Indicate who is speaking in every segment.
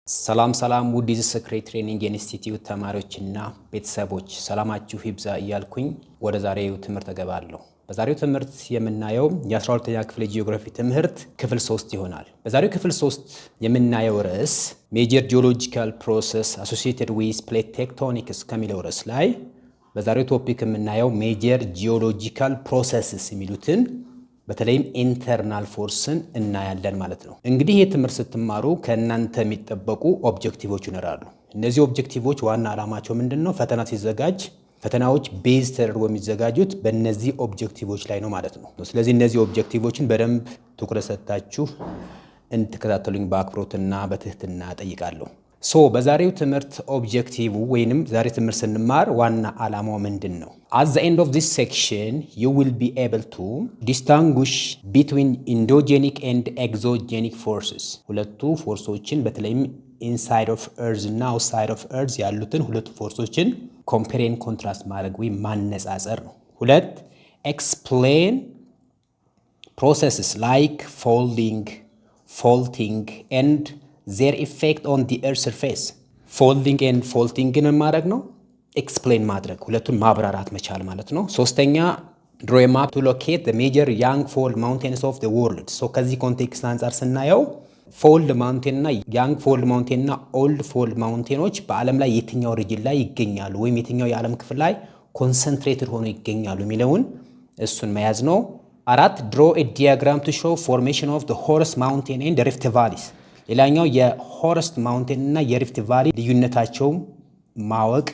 Speaker 1: ሰላም ውድ የስክሬት ትሬኒንግ ኢንስቲትዩት ተማሪዎችና ቤተሰቦች ሰላማችሁ ይብዛ እያልኩኝ ወደ ዛሬው ትምህርት እገባለሁ። በዛሬው ትምህርት የምናየው የ12ኛ ክፍል ጂኦግራፊ ትምህርት ክፍል 3 ይሆናል። በዛሬው ክፍል 3 የምናየው ርዕስ ሜጀር ጂኦሎጂካል ፕሮሰስ አሶሲኤትድ ዊዝ ፕሌት ቴክቶኒክስ ከሚለው ርዕስ ላይ በዛሬው ቶፒክ የምናየው ሜጀር ጂኦሎጂካል ፕሮሰስስ የሚሉትን በተለይም ኢንተርናል ፎርስን እናያለን ማለት ነው። እንግዲህ ይህ ትምህርት ስትማሩ ከእናንተ የሚጠበቁ ኦብጀክቲቮች ይኖራሉ። እነዚህ ኦብጀክቲቮች ዋና ዓላማቸው ምንድነው? ፈተና ሲዘጋጅ ፈተናዎች ቤዝ ተደርጎ የሚዘጋጁት በእነዚህ ኦብጀክቲቮች ላይ ነው ማለት ነው። ስለዚህ እነዚህ ኦብጀክቲቮችን በደንብ ትኩረት ሰጥታችሁ እንድትከታተሉኝ በአክብሮትና በትህትና ጠይቃለሁ። በዛሬው ትምህርት ኦብጀክቲቭ ወይንም ዛሬ ትምህርት ስንማር ዋና ዓላማው ምንድነው? At the end of this section you will be able to distinguish between endogenic and exogenic forces. ሁለቱ ፎርሶችን በተለይም inside of earth እና outside of earth ያሉትን ሁለቱ ፎርሶችን compare and contrast ማድረግ ወይ ማነጻጸር ነው። ሁለት explain processes like folding, faulting and their effect on the earth surface. Folding and faulting ምን ማድረግ ነው? ኤክስፕሌን ማድረግ ሁለቱን ማብራራት መቻል ማለት ነው። ሶስተኛ draw a map to locate the major young fold mountains of the world. ከዚህ ኮንቴክስት አንፃር ስናየው ፎልድ ማውንቴን እና ያንግ ፎልድ ማውንቴን እና ኦልድ ፎልድ ማውንቴኖች በዓለም ላይ የትኛው ሪጅን ላይ ይገኛሉ ወይም የትኛው የዓለም ክፍል ላይ ኮንሰንትሬትድ ሆነው ይገኛሉ የሚለውን እሱን መያዝ ነው። አራት draw a diagram to show formation of the Horst Mountain and the Rift Valleys. ሌላኛው የሆርስት ማውንቴን እና የሪፍት ቫሊ ልዩነታቸው ማወቅ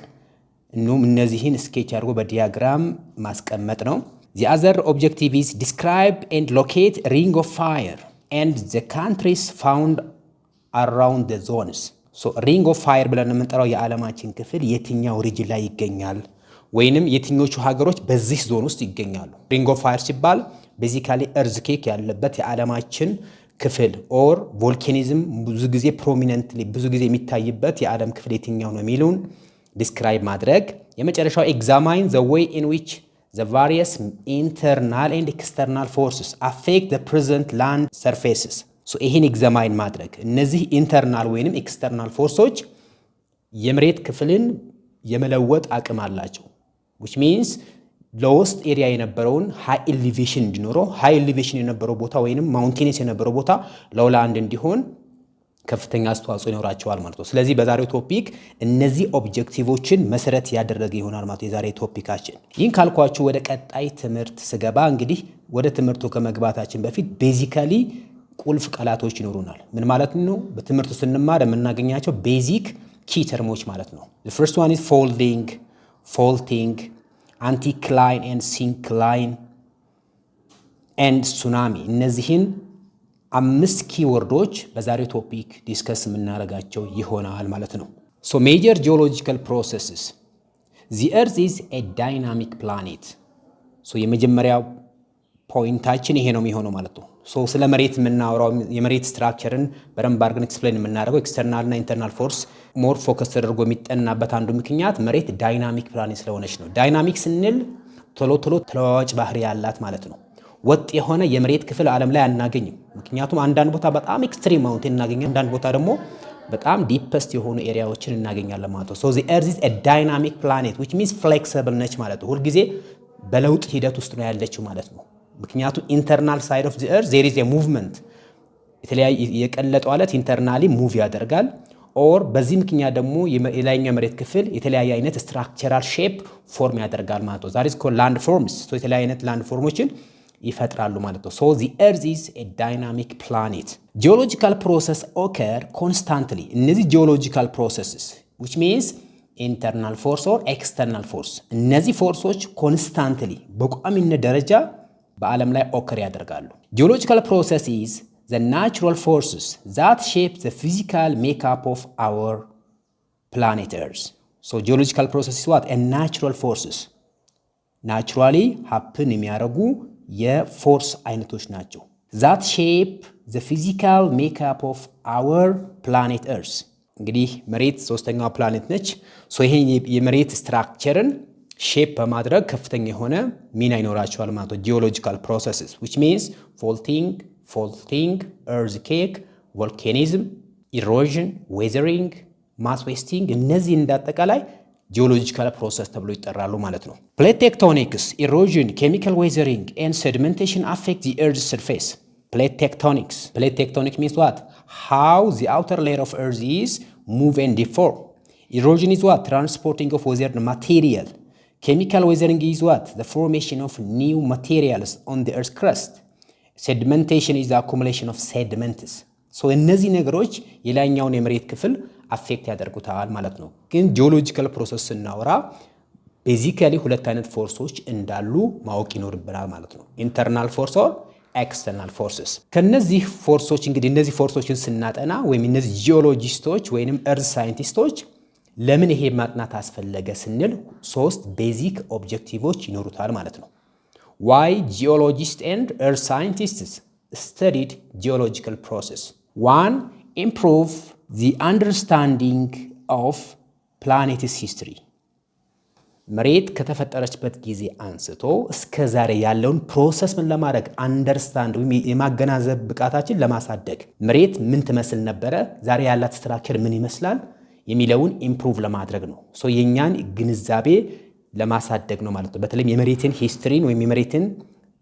Speaker 1: እንሁም እነዚህን ስኬች አድርጎ በዲያግራም ማስቀመጥ ነው። The other objective is describe and locate ring of fire and the countries found around the zones. ring of fire ብለን የምንጠራው የዓለማችን ክፍል የትኛው ሪጅን ላይ ይገኛል ወይንም የትኞቹ ሀገሮች በዚህ ዞን ውስጥ ይገኛሉ? ring of fire ሲባል ቤዚካሊ earthquake ያለበት የዓለማችን ክፍል ኦር ቮልካኒዝም ብዙ ጊዜ ፕሮሚነንትሊ ብዙ ጊዜ የሚታይበት የዓለም ክፍል የትኛው ነው የሚሉን ዲስክራይብ ማድረግ። የመጨረሻው ኤግዛማይን the way in which the various internal and external forces affect the present land surfaces. ይሄን ኤግዛማይን ማድረግ እነዚህ ኢንተርናል ወይንም ኤክስተርናል ፎርሶች የመሬት ክፍልን የመለወጥ አቅም አላቸው። which means ሎስት ኤሪያ የነበረውን ሃይ ኤሊቬሽን እንዲኖረው ሃይ ኤሊቬሽን የነበረው ቦታ ወይንም ማውንቴንስ የነበረው ቦታ ሎውላንድ እንዲሆን ከፍተኛ አስተዋጽኦ ይኖራቸዋል ማለት ነው። ስለዚህ በዛሬው ቶፒክ እነዚህ ኦብጀክቲቮችን መሰረት ያደረገ ይሆናል ማለት የዛሬ ቶፒካችን። ይህን ካልኳችሁ ወደ ቀጣይ ትምህርት ስገባ እንግዲህ ወደ ትምህርቱ ከመግባታችን በፊት ቤዚካሊ ቁልፍ ቃላቶች ይኖሩናል። ምን ማለት ነው? በትምህርቱ ስንማር የምናገኛቸው ቤዚክ ኪ ተርሞች ማለት ነው። the first one is folding, faulting, anticline and syncline and tsunami. እነዚህን 5 ኪወርዶች በዛሬው ቶፒክ ዲስከስ የምናደርጋቸው ይሆናል ማለት ነው። major geological processes. The earth is a dynamic planet. የመጀመሪያው ፖይንታችን ይሄ ነው የሚሆነው ማለት ነው። ስለ መሬት የምናወራው የመሬት ስትራክቸርን በደንብ አድርገን ኤክስፕሌን የምናደርገው ኤክስተርናል እና ኢንተርናል ፎርስ ሞር ፎከስ ተደርጎ የሚጠናበት አንዱ ምክንያት መሬት ዳይናሚክ ፕላኔት ስለሆነች ነው። ዳይናሚክ ስንል ቶሎ ተለዋዋጭ ባህሪ ያላት ማለት ነው። ወጥ የሆነ የመሬት ክፍል ዓለም ላይ አናገኝም። ምክንያቱም አንዳንድ ቦታ በጣም ኤክስትሪም ማውንቴን እናገኛለን፣ አንዳንድ ቦታ ደግሞ በጣም ዲፐስት የሆኑ ኤሪያዎችን እናገኛለን ማለት ነው። the earth is a dynamic planet which means flexible ነች ማለት ነው። ሁልጊዜ በለውጥ ሂደት ውስጥ ነው ያለችው ማለት ነው። ምክንያቱም ኢንተርናል ሳይድ ኦፍ the earth there is a movement የተለያየ የቀለጠው አለት ኢንተርናሊ ሙቭ ያደርጋል ኦር በዚህ ምክንያት ደግሞ የላይኛው መሬት ክፍል የተለያየ አይነት ስትራክቸራል ሼፕ ፎርም ያደርጋል ማለት ነው። that is called land forms. የተለያየ አይነት ላንድ ፎርሞችን ይፈጥራሉ ማለት ነው። the earth is a dynamic planet. Geological process occur constantly. እነዚህ geological processes which means internal force or external force እነዚህ ፎርሶች ኮንስታንትሊ በቋሚነት ደረጃ በዓለም ላይ ኦከር ያደርጋሉ። Geological process is the natural forces that shape the physical makeup of our planet Earth. Geological process is what? A natural forces. Naturally happen የሚያደርጉ የፎርስ አይነቶች ናቸው። That shape the physical makeup of our planet Earth. እንግዲህ መሬት ሶስተኛው ፕላኔት ነች። ይሄን የመሬት ስትራክቸርን ሼፕ በማድረግ ከፍተኛ የሆነ ሚና ይኖራቸዋል ማለት ነው። Geological processes which means faulting, earthquake, volcanism ኢሮዥን፣ ዌዘሪንግ፣ ማስ ዌስቲንግ እነዚህ እንዳጠቃላይ ጂኦሎጂካል ፕሮሰስ ተብሎ ይጠራሉ ማለት ነው። ፕሌት ቴክቶኒክስ፣ ኢሮዥን፣ ኬሚካል ዌዘሪንግ ኤንድ ሴዲሜንቴሽን አፌክት ዘ ኤርዝ ሰርፌስ። ፕሌት ቴክቶኒክስ means what? How the outer layer of earth is move and deform. Erosion is what? Transporting of weathered material. Chemical weathering is what? The formation of new materials on the earth's crust. Sedimentation is the accumulation of sediments. So እነዚህ ነገሮች የላይኛውን የመሬት ክፍል አፌክት ያደርጉታል ማለት ነው። ግን ጂኦሎጂካል ፕሮሰስ ስናወራ ቤዚካሊ ሁለት አይነት ፎርሶች እንዳሉ ማወቅ ይኖርብናል ማለት ነው። ኢንተርናል ፎርስ ኦር ኤክስተርናል ፎርስስ። ከነዚህ ፎርሶች እንግዲህ እነዚህ ፎርሶችን ስናጠና ወይም እነዚህ ጂኦሎጂስቶች ወይንም እርዝ ሳይንቲስቶች ለምን ይሄ ማጥናት አስፈለገ ስንል ሶስት ቤዚክ ኦብጀክቲቮች ይኖሩታል ማለት ነው። why geologists and earth scientists studied geological process. One, improve the understanding of planet's history. መሬት ከተፈጠረችበት ጊዜ አንስቶ እስከ ዛሬ ያለውን ፕሮሰስ ምን ለማድረግ አንደርስታንድ ወይም የማገናዘብ ብቃታችን ለማሳደግ መሬት ምን ትመስል ነበረ፣ ዛሬ ያላት ስትራክቸር ምን ይመስላል የሚለውን ኢምፕሩቭ ለማድረግ ነው። ሶ የኛን ግንዛቤ ለማሳደግ ነው ማለት ነው። በተለይም የመሬትን ሂስትሪን ወይም የመሬትን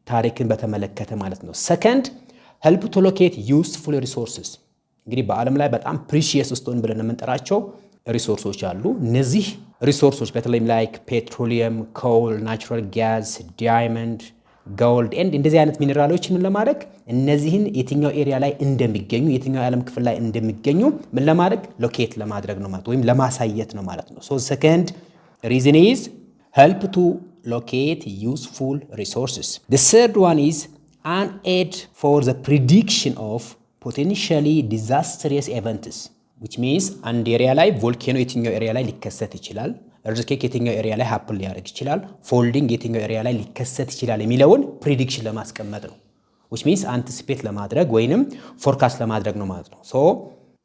Speaker 1: ታሪክን በተመለከተ ማለት ነው። ሰከንድ help to locate useful resources. እንግዲህ በዓለም ላይ በጣም ፕሪሺየስ ስቶን ብለን የምንጠራቸው ሪሶርሶች አሉ። እነዚህ ሪሶርሶች በተለይም ላይክ ፔትሮሊየም፣ ኮል፣ ናቹራል ጋዝ፣ ዳይመንድ፣ ጎልድ ኤንድ እንደዚህ አይነት ሚኔራሎችን ምን ለማድረግ እነዚህን የትኛው ኤሪያ ላይ እንደሚገኙ የትኛው የዓለም ክፍል ላይ እንደሚገኙ ምን ለማድረግ ሎኬት ለማድረግ ነው ማለት ወይም ለማሳየት ነው ማለት ነው። ሶ ሰከንድ reason is help to locate useful resources. The third one is an aid for the prediction of potentially disastrous events, which means አንድ ኤሪያ ላይ ቮልኬኖ የትኛው ኤሪያ ላይ ሊከሰት ይችላል፣ እርዝኬክ የትኛው ኤሪያ ላይ ሃፕን ሊያደርግ ይችላል፣ ፎልዲንግ የትኛው ኤሪያ ላይ ሊከሰት ይችላል የሚለውን ፕሪዲክሽን ለማስቀመጥ ነው። which means አንቲሲፔት ለማድረግ ወይንም ፎርካስት ለማድረግ ነው ማለት ነው። ሶ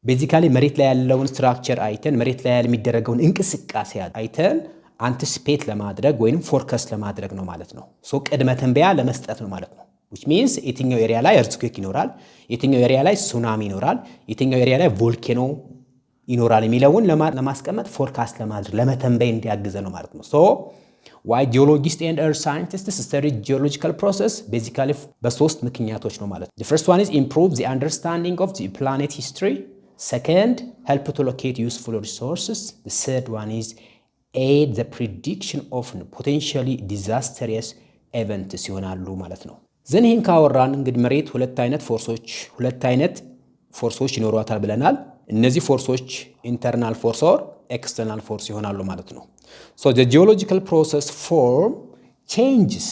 Speaker 1: ቤዚካሊ መሬት ላይ ያለውን ስትራክቸር አይተን መሬት ላይ የሚደረገውን እንቅስቃሴ አይተን አንቲሲፔት ለማድረግ ወይንም ፎርካስት ለማድረግ ነው ማለት ነው። ሶ ቅድመ ትንበያ ለመስጠት ነው ማለት ነው። which means የትኛው ኤሪያ ላይ እርዝኩዌክ ይኖራል፣ የትኛው ኤሪያ ላይ ሱናሚ ይኖራል፣ የትኛው ኤሪያ ላይ ቮልኬኖ ይኖራል የሚለውን ለማስቀመጥ ፎርካስት ለማድረግ ለመተንበይ እንዲያግዘ ነው ማለት ነው። so why geologists and earth scientists study geological process basically በሶስት ምክንያቶች ነው ማለት ነው። the first one is improve the understanding of the planet history. Second, help to locate useful resources. The third one is aid the prediction of potentially disastrous events ይሆናሉ ማለት ነው። ይህን ካወራን እንግዲህ መሬት ሁለት አይነት ፎርሶች ይኖሯታል ብለናል። እነዚህ ፎርሶች ኢንተርናል ፎርስ ኦር ኤክስተርናል ፎርስ ይሆናሉ ማለት ነው። so the geological process form changes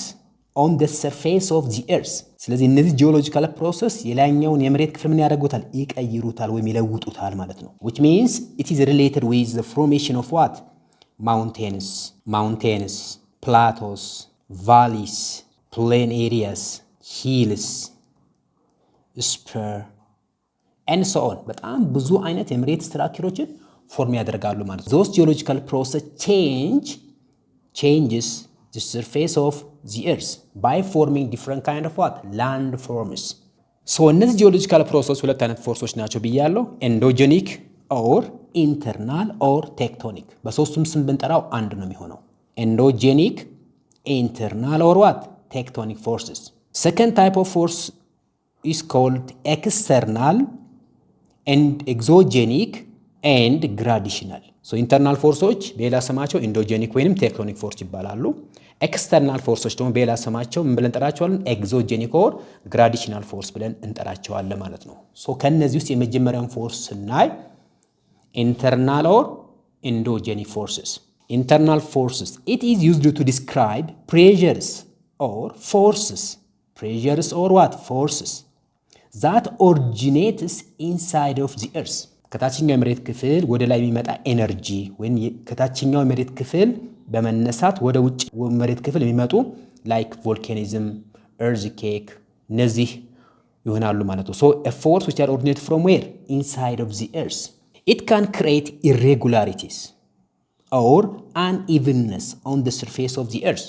Speaker 1: on the surface of the earth. ስለዚህ እነዚህ ጂኦሎጂካል ፕሮሰስ የላይኛውን የመሬት ክፍል ምን ያደርጉታል? ይቀይሩታል ወይም ይለውጡታል ማለት ነው። which means it is related with the formation of what? mountains, plateaus, valleys, plain areas, hills, spur and so on. በጣም ብዙ አይነት የመሬት ስትራክቸሮችን ፎርም ያደርጋሉ ማለት ነው። those geological process changes the surface of the earth by forming different kind of what? land forms. so እነዚህ ጂኦሎጂካል ፕሮሰስ ሁለት አይነት ፎርሶች ናቸው ብያለሁ። ኤንዶጀኒክ or internal or tectonic። በሶስቱም ስም ብንጠራው አንድ ነው የሚሆነው። ኤንዶጀኒክ፣ internal or what? tectonic forces. Second type of force is called external and exogenic and gradational. so internal forces በሌላ ስማቸው ኤንዶጀኒክ ወይንም ቴክቶኒክ ፎርስ ይባላሉ። ኤክስተርናል ፎርሶች ደግሞ በሌላ ስማቸው ምን ብለን እንጠራቸዋለን? ኤግዞጀኒክ ኦር ግራዲሽናል ፎርስ ብለን እንጠራቸዋለን ማለት ነው። ሶ ከነዚህ ውስጥ የመጀመሪያውን ፎርስ ስናይ internal or endogenic forces. Internal forces, it is used to describe pressures or forces or what? forces that originates inside of the earth. ከታችኛው የመሬት ክፍል ወደ ላይ የሚመጣ ኤነርጂ ወይም ከታችኛው የመሬት ክፍል በመነሳት ወደ ውጭ መሬት ክፍል የሚመጡ ላይክ ቮልካኒዝም፣ earthquake እነዚህ ይሆናሉ ማለት ነው። so a force which are originated from where? inside of the earth. It can create irregularities or unevenness on the surface of the earth.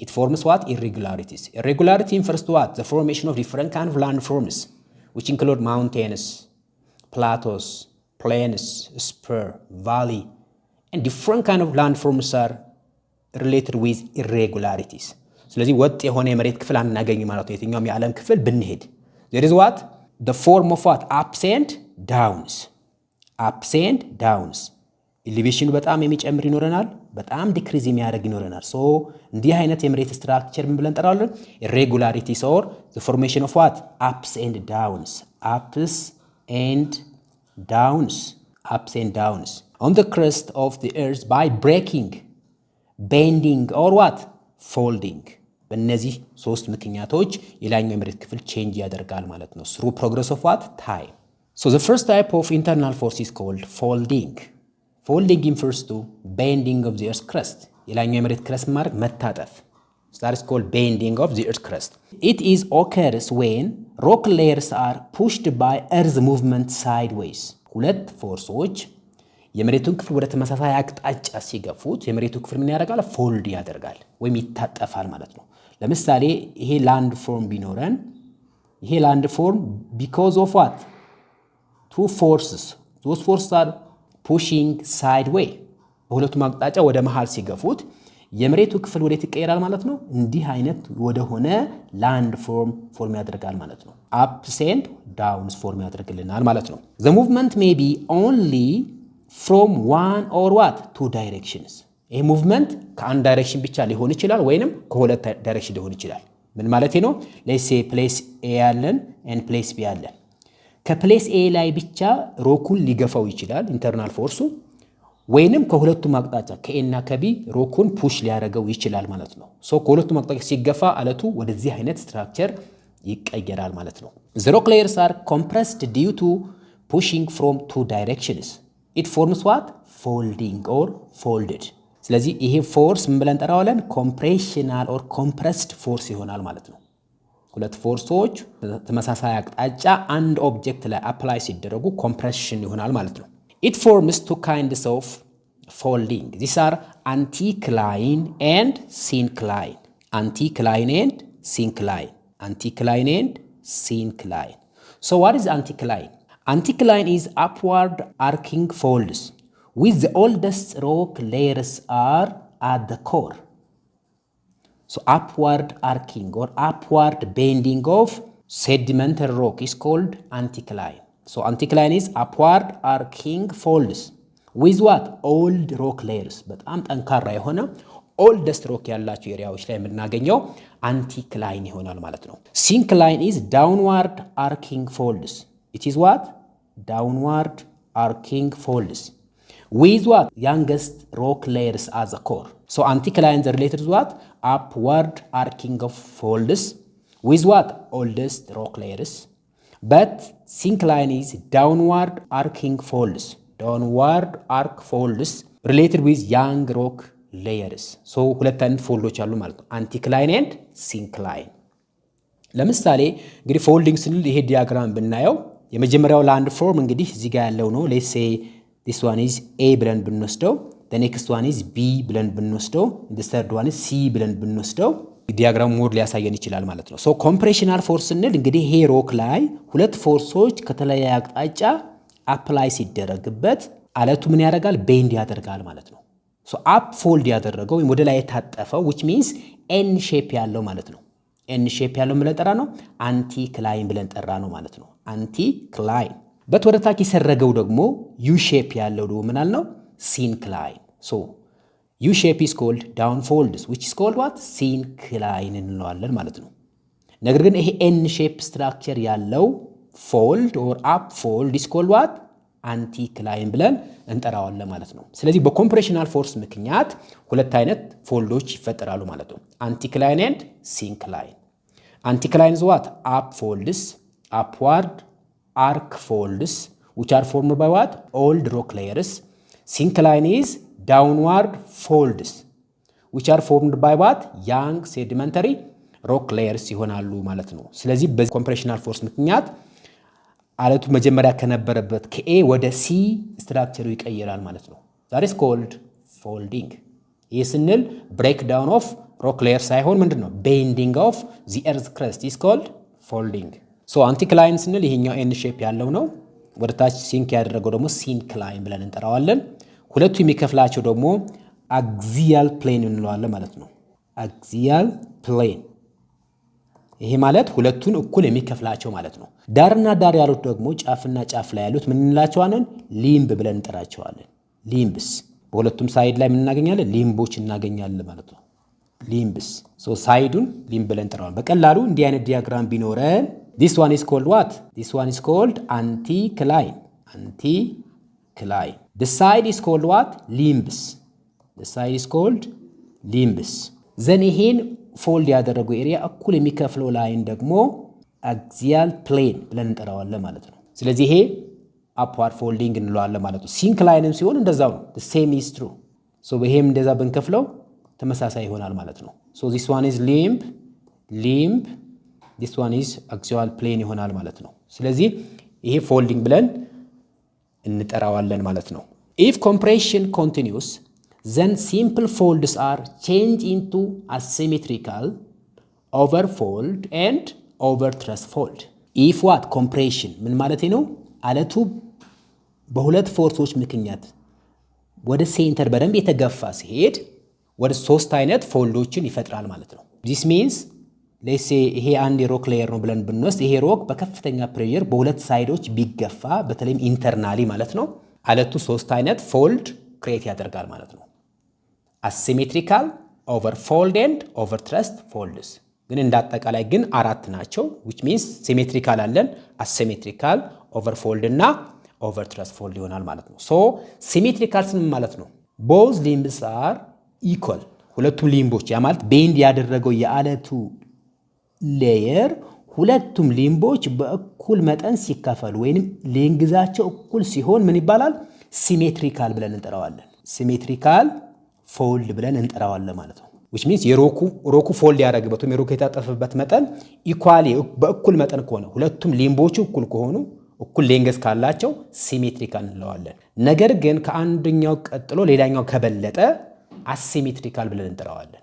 Speaker 1: It forms what? irregularities. Irregularity refers to what? The formation of different kind of land forms, which include mountains, plateaus, plains, spur, valley, and different kind of landforms are related with irregularities. ስለዚህ ወጥ የሆነ የመሬት ክፍል አናገኝ ማለት ነው። የትኛውም የዓለም ክፍል ብንሄድ there is what the form of what ups and downs ኤሌቬሽኑ በጣም የሚጨምር ይኖረናል፣ በጣም ዲክሪዝ የሚያደርግ ይኖረናል። ሶ እንዲህ አይነት የመሬት ስትራክቸር ምን ብለን እንጠራዋለን? irregularities or the formation of what ups and downs on the crust of the earth by breaking, bending or what folding. በእነዚህ ሶስት ምክንያቶች የላይኛው የመሬት ክፍል ቼንጅ ያደርጋል ማለት ነው through progress of what time. So the first type of internal force is called folding. Folding refers to bending of the earth's crust. የላይኛው የመሬት ክረስት ማድረግ መታጠፍ. So that is called bending of the earth's crust. It is occurs when rock layers are pushed by earth movement sideways. ሁለት ፎርሶች የመሬቱን ክፍል ወደ ተመሳሳይ አቅጣጫ ሲገፉት የመሬቱ ክፍል ምን ያደርጋል? ፎልድ ያደርጋል ወይም ይታጠፋል ማለት ነው። ለምሳሌ ይሄ ላንድ ፎርም ቢኖረን ይሄ ላንድ ፎርም because of what two forces, those forces are pushing sideway በሁለቱም አቅጣጫ ወደ መሃል ሲገፉት የመሬቱ ክፍል ወዴት ይቀየራል ማለት ነው? እንዲህ አይነት ወደ ሆነ ላንድ ፎርም ያደርጋል ማለት ነው። ups and downs ፎርም ያደርግልናል ማለት ነው። The movement may be only from one or what two directions. ይሄ ሙቭመንት ከአንድ ዳይሬክሽን ብቻ ሊሆን ይችላል ወይንም ከሁለት ዳይሬክሽን ሊሆን ይችላል። ምን ማለት ነው? let's say place A ያለን and place B ያለን ከፕሌስ A ላይ ብቻ ሮኩን ሊገፋው ይችላል ኢንተርናል ፎርሱ ወይንም ከሁለቱም አቅጣጫ ከA እና ከB ሮኩን ፑሽ ሊያደርገው ይችላል ማለት ነው። ሶ ከሁለቱም አቅጣጫ ሲገፋ አለቱ ወደዚህ አይነት ስትራክቸር ይቀየራል ማለት ነው። The rock layers are compressed due to pushing from two directions. It forms what folding or folded. ስለዚህ ይሄ ፎርስ ምን ብለን እንጠራዋለን? ኮምፕሬሽናል ኦር ኮምፕረስድ ፎርስ ይሆናል ማለት ነው። ሁለት ፎርሶች ተመሳሳይ አቅጣጫ አንድ ኦብጀክት ላይ አፕላይ ሲደረጉ ኮምፕሬሽን ይሆናል ማለት ነው። It forms two kinds of folding. These are anticline and syncline. Anticline and syncline. Anticline and syncline. So what is anticline? Anticline is upward arcing folds with the oldest rock layers are at the core. So upward arcing or upward bending of sedimentary rock is called anticline. So anticline is upward arcing folds with what old rock layers. በጣም ጠንካራ የሆነ oldest rock ያላቸው ኤሪያዎች ላይ የምናገኘው anticline ይሆናል ማለት ነው። syncline is downward arcing folds. It is what downward arcing folds with what youngest rock layers as a core. So anticline is related to what upward arcing of folds with what oldest rock layers. But syncline is downward arcing folds. Downward arc folds related with young rock layers. So ሁለት አይነት ፎልዶች አሉ ማለት ነው anticline and syncline. ለምሳሌ እንግዲህ ፎልዲንግ ስንል ይሄ ዲያግራም ብናየው የመጀመሪያው ላንድ ፎርም እንግዲህ እዚህ ጋር ያለው ነው። let's say this one is A ብለን ብንወስደው the next one is B ብለን ብንወስደው the third one is C ብለን ብንወስደው ዲያግራም ሞድ ሊያሳየን ይችላል ማለት ነው። ሶ ኮምፕሬሽናል ፎርስ ስንል እንግዲህ ይሄ ሮክ ላይ ሁለት ፎርሶች ከተለያየ አቅጣጫ አፕላይ ሲደረግበት አለቱ ምን ያደርጋል? ቤንድ ያደርጋል ማለት ነው። ሶ አፕ ፎልድ ያደረገው ወይም ወደ ላይ የታጠፈው which means N ሼፕ ያለው ማለት ነው። N ሼፕ ያለው ብለን ጠራ ነው አንቲክላይን ብለን ጠራ ነው ማለት ነው። አንቲክላይን ወደ ታች የሰረገው ደግሞ U ሼፕ ያለው ደግሞ ምን አልነው? ሲንክላይን። ሶ U shape is called down folds which is called what syncline እንለዋለን ማለት ነው። ነገር ግን ይሄ N shape structure ያለው fold or up fold is called what anticline ብለን እንጠራዋለን ማለት ነው። ስለዚህ በኮምፕሬሽናል ፎርስ ምክንያት ሁለት አይነት ፎልዶች ይፈጠራሉ ማለት ነው anticline and syncline. Anticline is what up folds, upward arc folds which are formed by what old rock layers. Syncline is downward folds which are formed by what young sedimentary rock layers ይሆናሉ ማለት ነው። ስለዚህ በኮምፕሬሽናል ፎርስ ምክንያት አለቱ መጀመሪያ ከነበረበት ከA ወደ C ስትራክቸሩ ይቀየራል ማለት ነው። that is called folding. ይህ ስንል breakdown of rock layer ሳይሆን ምንድነው bending of the earth crust is called folding. so anticline ስንል ይሄኛው N shape ያለው ነው ወደ ታች ሲንክ ያደረገው ደግሞ ሲንክላይን ብለን እንጠራዋለን። ሁለቱ የሚከፍላቸው ደግሞ አክሲያል ፕሌን እንለዋለን ማለት ነው። አክሲያል ፕሌን ይሄ ማለት ሁለቱን እኩል የሚከፍላቸው ማለት ነው። ዳርና ዳር ያሉት ደግሞ ጫፍና ጫፍ ላይ ያሉት ምን እንላቸዋለን? ሊምብ ብለን እንጠራቸዋለን። ሊምብስ በሁለቱም ሳይድ ላይ ምን እናገኛለን? ሊምቦች እናገኛለን ማለት ነው። ሊምብስ ሳይዱን ሊምብ ብለን እንጠራዋለን። በቀላሉ እንዲህ አይነት ዲያግራም ቢኖረን this one is called what? This one is called anticline. Anticline. The side is called what? Limbs. The side is called limbs. then ይሄን ፎልድ ያደረገው ኤሪያ እኩል የሚከፍለው ላይን ደግሞ አክሲያል ፕሌን ብለን እንጠራዋለን ማለት ነው። ስለዚህ ይሄ አፕዋርድ ፎልዲንግ እንለዋለን ማለት ነው። ሲንክላይንም ሲሆን እንደዛው ነው። the same is true. ይሄም እንደዛ ብንከፍለው ተመሳሳይ ይሆናል ማለት ነው። this one is limb, this one is axial plane ይሆናል ማለት ነው። ስለዚህ ይሄ ፎልዲንግ ብለን እንጠራዋለን ማለት ነው። if compression continues then simple folds are changed into asymmetrical overfold and overthrust fold. if what compression ምን ማለት ነው? አለቱ በሁለት ፎርሶች ምክንያት ወደ ሴንተር በደንብ የተገፋ ሲሄድ ወደ ሶስት አይነት ፎልዶችን ይፈጥራል ማለት ነው። this means let's say ይሄ አንድ ሮክ ሌየር ነው ብለን ብንወስድ ይሄ ሮክ በከፍተኛ ፕሬሸር በሁለት ሳይዶች ቢገፋ በተለይም ኢንተርናሊ ማለት ነው አለቱ ሶስት አይነት ፎልድ ክሬት ያደርጋል ማለት ነው። asymmetrical, overfold and overthrust folds ግን እንዳጠቃላይ ግን አራት ናቸው which means symmetrical አለን asymmetrical overfold እና overthrust fold ይሆናል ማለት ነው። symmetrical ምን ማለት ነው? both limbs are equal ሁለቱም ሊምቦች ያ ማለት ቤንድ ያደረገው የአለቱ ሌየር ሁለቱም ሊምቦች በእኩል መጠን ሲከፈሉ ወይንም ሌንግዛቸው እኩል ሲሆን ምን ይባላል? ሲሜትሪካል ብለን እንጠራዋለን። ሲሜትሪካል ፎልድ ብለን እንጠራዋለን ማለት ነው። which means የሮኩ ፎልድ ያደረገበት ወይም የሮኩ የታጠፈበት መጠን ኢኳሊ በእኩል መጠን ከሆነ ሁለቱም ሊምቦቹ እኩል ከሆኑ እኩል ሌንግዝ ካላቸው ሲሜትሪካል እንለዋለን። ነገር ግን ከአንደኛው ቀጥሎ ሌላኛው ከበለጠ አሲሜትሪካል ብለን እንጠራዋለን።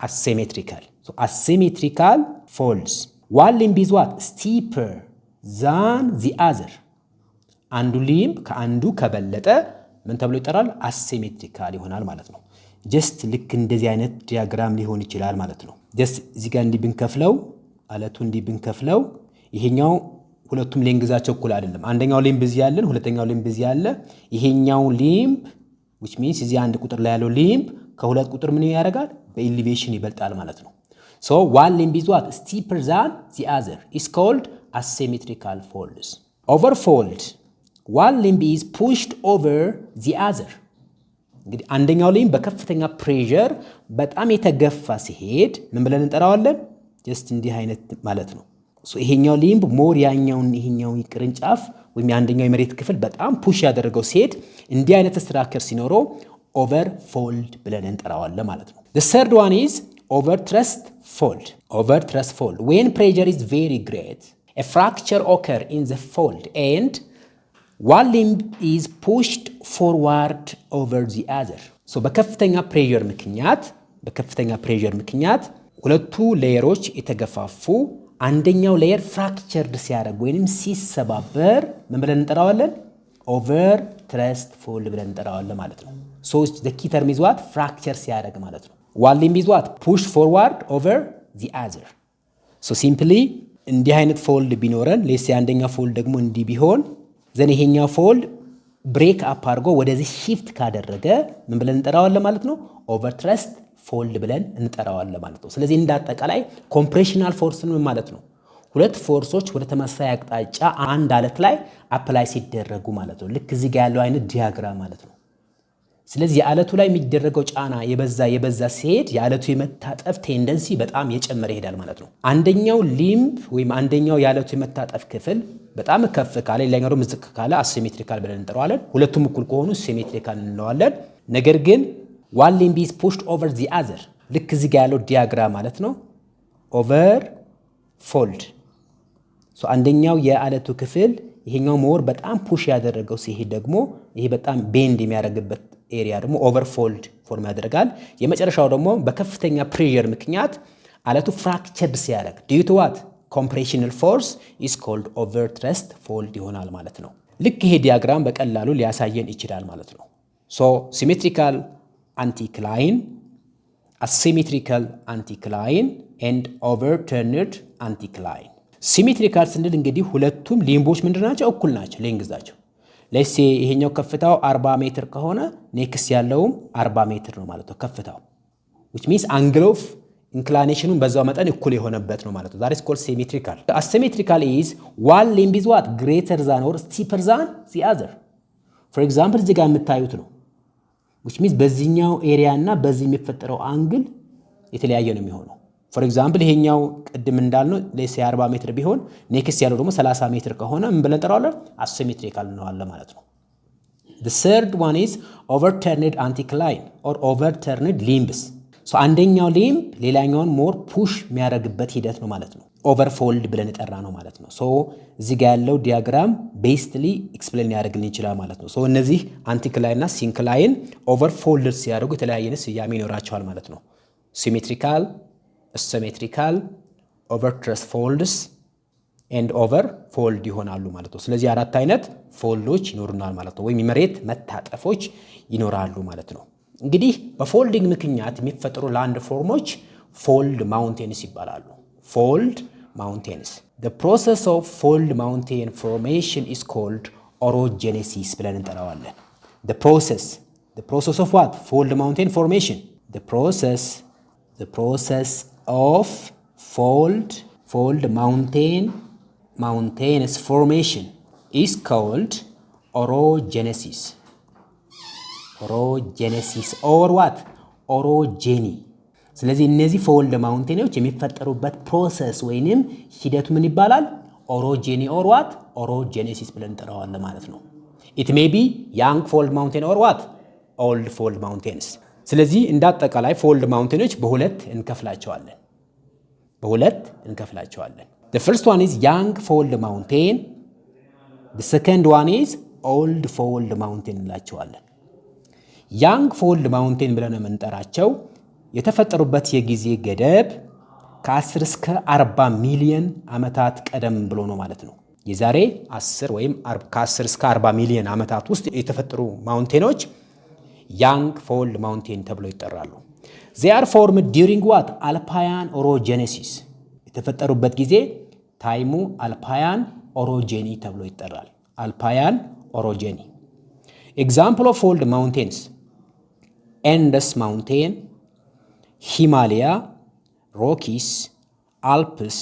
Speaker 1: asymmetrical. Asymmetrical folds. One limb is what? Steeper than the other. አንዱ ሊምብ ከአንዱ ከበለጠ ምን ተብሎ ይጠራል? asymmetrical ይሆናል ማለት ነው። ጀስት ልክ እንደዚህ አይነት ዲያግራም ሊሆን ይችላል ማለት ነው። ጀስት እዚህ ጋር እንዲህ ብንከፍለው አለቱ እንዲህ ብንከፍለው ይሄኛው ሁለቱም ሌንግዛቸው እኩል አይደለም። አንደኛው ሊምብ እዚህ ያለን፣ ሁለተኛው ሊምብ እዚህ ያለ። ይሄኛው ሊምብ which means እዚህ አንድ ቁጥር ላይ ያለው ሊምብ ከሁለት ቁጥር ምን ያደርጋል? በኤሊቬሽን ይበልጣል ማለት ነው። one limb is what? Steeper than the other. Is called asymmetrical folds. Overfold. One limb is pushed over the other. እንግዲህ አንደኛው ሊምብ በከፍተኛ ፕሬሸር በጣም የተገፋ ሲሄድ ምን ብለን እንጠራዋለን? ጀስት እንዲህ አይነት ማለት ነው። ይሄኛው ሊምብ ሞር ያኛውን ይሄኛው ቅርንጫፍ ወይም አንደኛው የመሬት ክፍል በጣም ፑሽ ያደረገው ሲሄድ እንዲህ አይነት ስትራክቸር ሲኖረው overfold ብለን እንጠራዋለን ማለት ነው። The third one is overthrust fold. Overthrust fold. When pressure is very great, a fracture occurs in the fold and one limb is pushed forward over the other. በከፍተኛ ፕሬሸር ምክንያት ሁለቱ ሌየሮች የተገፋፉ አንደኛው ሌየር ፍራክቸርድ ሲያደርግ ወይንም ሲሰባበር ምን ብለን እንጠራዋለን? overthrust fold ብለን እንጠራዋለን ማለት ነው። the key term is what? fracture ሲያደርግ ማለት ነው። one limb is what? push forward over the other. simply እንዲህ አይነት ፎልድ ቢኖረን ሌስ አንደኛው ፎልድ ደግሞ እንዲህ ቢሆን ዘን ይሄኛው ፎልድ ብሬክ አፕ አድርጎ ወደዚህ ሺፍት ካደረገ ምን ብለን እንጠራዋለን ማለት ነው? overthrust fold ብለን እንጠራዋለን ማለት ነው። ስለዚህ እንዳጠቃላይ ኮምፕሬሽናል ፎርስ ምን ማለት ነው? ሁለት ፎርሶች ወደ ተመሳሳይ አቅጣጫ አንድ አለት ላይ አፕላይ ሲደረጉ ማለት ነው። ልክ እዚህ ጋር ያለው አይነት ዲያግራም ማለት ነው። ስለዚህ የአለቱ ላይ የሚደረገው ጫና የበዛ ሲሄድ የአለቱ የመታጠፍ ቴንደንሲ በጣም የጨመረ ይሄዳል ማለት ነው። አንደኛው ሊምብ ወይም አንደኛው የአለቱ የመታጠፍ ክፍል በጣም ከፍ ካለ ሌላኛው ደግሞ ዝቅ ካለ አሲሜትሪካል ብለን እንጠራዋለን። ሁለቱም እኩል ከሆኑ ሲሜትሪካል እንለዋለን። ነገር ግን one limb is pushed over the other ልክ እዚህ ጋር ያለው ዲያግራም ማለት ነው። overfold አንደኛው የአለቱ ክፍል ይሄኛው ሞር በጣም ፑሽ ያደረገው ሲሄድ ደግሞ ይሄ በጣም ቤንድ የሚያደርግበት ኤሪያ ደግሞ overfold ፎርም ያደርጋል። የመጨረሻው ደግሞ በከፍተኛ ፕሬሸር ምክንያት አለቱ ፍራክቸርድ ሲያደርግ due to what? compressional force is called overthrust fold ይሆናል ማለት ነው። ልክ ይሄ ዲያግራም በቀላሉ ሊያሳየን ይችላል ማለት ነው። ሶ ሲሜትሪካል አንቲክላይን፣ አሲሜትሪካል አንቲክላይን ኤንድ ኦቨርተርንድ አንቲክላይን። ሲሜትሪካል ስንል እንግዲህ ሁለቱም ሊምቦች ምንድናቸው? እኩል ናቸው ሌንግዛቸው። ለሴ ይሄኛው ከፍታው 40 ሜትር ከሆነ ኔክስት ያለውም 40 ሜትር ነው ማለት ነው ከፍታው። which means angle of inclination በዛው መጠን እኩል የሆነበት ነው ማለት ነው። that is called symmetrical. Asymmetrical is one limb is what greater than or steeper than the other. for example እዚህ ጋር የምታዩት ነው which means በዚህኛው ኤሪያ እና በዚህ የሚፈጠረው አንግል የተለያየ ነው የሚሆነው። for example ይሄኛው ቅድም እንዳልነው ለሴ 40 ሜትር ቢሆን ኔክስት ያለው ደግሞ 30 ሜትር ከሆነ ምን ብለን እንጠራዋለን? asymmetrical እንለዋለን ማለት ነው። the third one is overturned anticline or overturned limbs. so አንደኛው ሊምብ ሌላኛውን ሞር ፑሽ የሚያደርግበት ሂደት ነው ማለት ነው። ኦቨርፎልድ ብለን የጠራ ነው ማለት ነው። ሶ እዚህ ጋር ያለው ዲያግራም ቤስትሊ ኤክስፕሌን ያደርግልን ይችላል ማለት ነው። ሶ እነዚህ አንቲክላይን እና ሲንክላይን ኦቨርፎልድ ሲያደርጉ የተለያየ ስያሜ ይኖራቸዋል ማለት ነው። ሲሜትሪካል፣ አሲሜትሪካል፣ ኦቨርትረስ ፎልድስ ኤንድ ኦቨርፎልድ ይሆናሉ ማለት ነው። ስለዚህ አራት አይነት ፎልዶች ይኖሩናል ማለት ነው፣ ወይም የመሬት መታጠፎች ይኖራሉ ማለት ነው። እንግዲህ በፎልዲንግ ምክንያት የሚፈጠሩ ላንድ ፎርሞች ፎልድ ማውንቴንስ ይባላሉ። ፎልድ ማውንቴንስ። the process of fold mountain formation is called orogenesis ብለን እንጠራዋለን። the process of what? fold mountain formation. the process of fold mountains formation is called orogenesis. or what? orogeny. ስለዚህ እነዚህ ፎልድ ማውንቴኖች የሚፈጠሩበት ፕሮሰስ ወይንም ሂደቱ ምን ይባላል? ኦሮጄኒ or what? ኦሮጄኔሲስ ብለን እንጠራዋለን ማለት ነው። it may be young fold mountain or what? old fold mountains. ስለዚህ እንዳጠቃላይ ፎልድ ማውንቴኖች በሁለት እንከፍላቸዋለን። the first one is young fold mountain, the second one is old fold mountain እንላቸዋለን። ያንግ ፎልድ ማውንቴን ብለን የምንጠራቸው የተፈጠሩበት የጊዜ ገደብ ከ10 እስከ 40 ሚሊዮን ዓመታት ቀደም ብሎ ነው ማለት ነው። የዛሬ 10 ወይም ከ10 እስከ 40 ሚሊዮን ዓመታት ውስጥ የተፈጠሩ ማውንቴኖች ያንግ ፎልድ ማውንቴን ተብለው ይጠራሉ። they are formed during what? alpine orogenesis. የተፈጠሩበት ጊዜ ታይሙ አልፓያን ኦሮጄኒ ተብሎ ይጠራል። አልፓያን ኦሮጄኒ። example of fold mountains: Andes Mountain, Himalaya, Rockies, Alps,